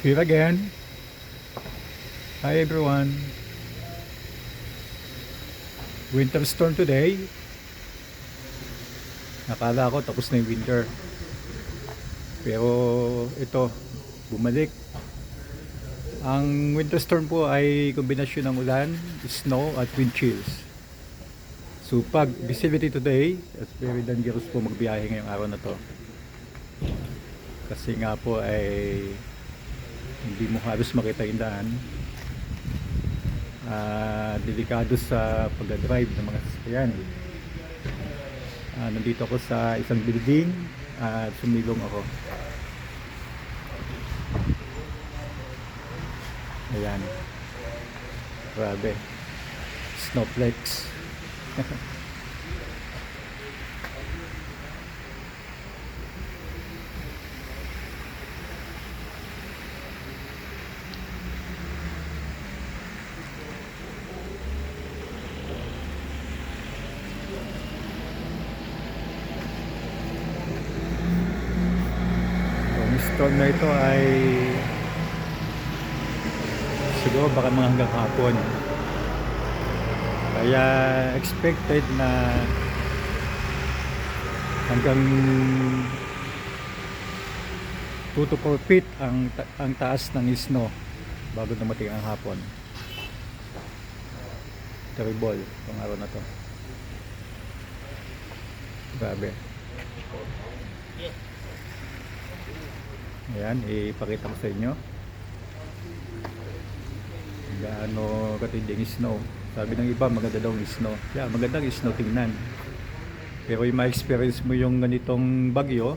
Here again. Hi everyone. Winter storm today. Nakala ko tapos na yung winter. Pero ito, bumalik. Ang winter storm po ay kombinasyon ng ulan, snow at wind chills. So pag visibility today, it's very dangerous po magbiyahe ngayong araw na to. Kasi nga po ay hindi mo halos makita yung daan. Delikado sa pag-drive ng mga sasakyan. Nandito ako sa isang building at sumilong ako. Ayan. Grabe. Snowflakes. Yung storm na ito ay siguro baka mga hanggang hapon. Kaya expected na hanggang 2 to 4 feet ang taas ng snow bago dumating ang hapon. Terrible itong araw na to. Grabe. Ayan, ipakita ko sa inyo gaano katinding snow. Sabi ng iba maganda daw yung snow. Yeah, magandang snow tingnan. Pero yung ma-experience mo yung ganitong bagyo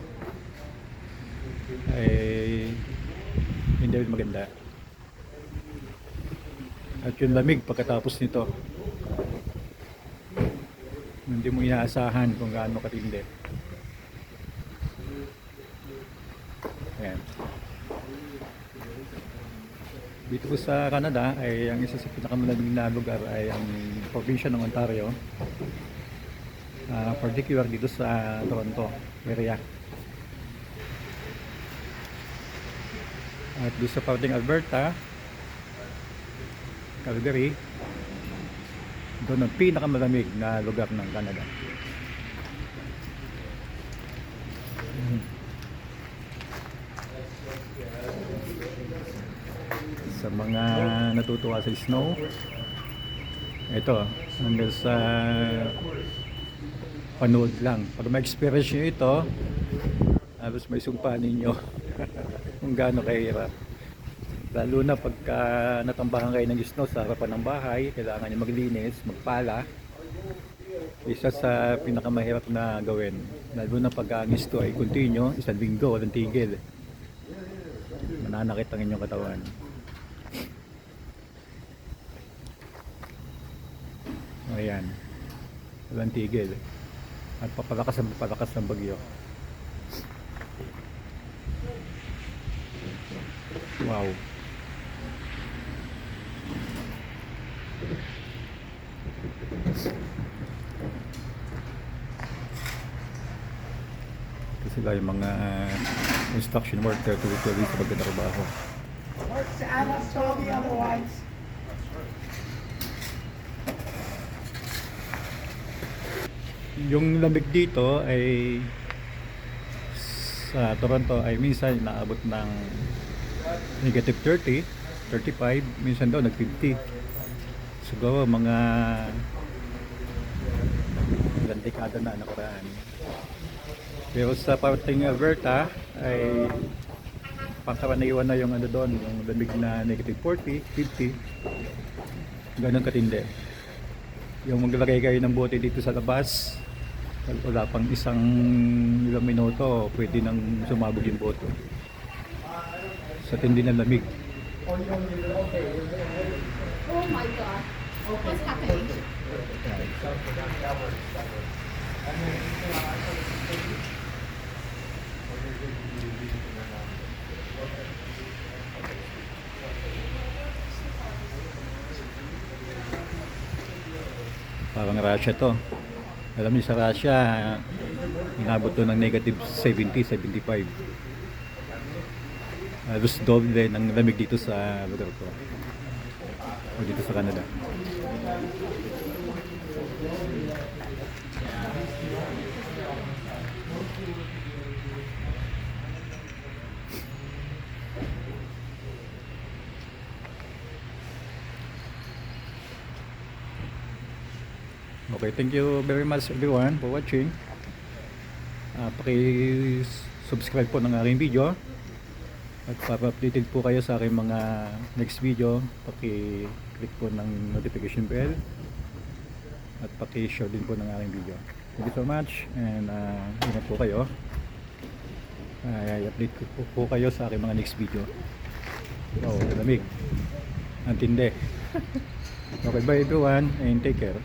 ay hindi rin maganda. At yung lamig pagkatapos nito, hindi mo inaasahan kung gaano katindi. Ayan. Dito po sa Canada ay ang isa sa pinakamalamig na lugar ay ang probinsya ng Ontario, particular dito sa Toronto area. At dito sa parting Alberta, Calgary, doon ang pinakamalamig na lugar ng Canada. Sa mga natutuwa sa snow, ito hanggang sa panood lang. Pag ma-experience nyo ito, halos may sumpa ninyo kung gaano kahirap. Lalo na pagka natambahan kayo ng snow sa harapan ng bahay, kailangan nyo maglinis, magpala. Isa sa pinakamahirap na gawin. Lalo na pag ang snow ay continue, isang linggo, walang tigil. Mananakit ang inyong katawan. Ayan, walang tigil at papalakas ng bagyo. Wow. Ito sila yung mga construction worker tuloy-tuloy sa pagtatrabaho. Yung lamig dito ay sa Toronto ay minsan naabot ng negative 30, 35, minsan daw nag 50. Siguro mga ilang dekada na nakaraan. Pero sa parting Alberta ay pangkaraniwan na yung ano doon, yung lamig na negative 40, 50. Ganun katindi. Yung maglagay kayo ng bote dito sa labas, wala pang ilang minuto, pwede nang sumabog yung bote. Sa tindi ng lamig. Oh my God. What's happening? Parang Russia to. Alam niyo sa Russia, inabot to ng negative 70, 75. halos doble ng lamig dito sa lugar ko. O dito sa Canada. Okay, thank you very much everyone for watching. Paki-subscribe po ng aking video. At para updated po kayo sa aking mga next video, paki-click po ng notification bell. At paki-share din po ng aking video. Thank you so much and ingat po kayo. I-update ko po kayo sa aking mga next video. Oh, lamig. Ang tindi. Okay, bye everyone and take care.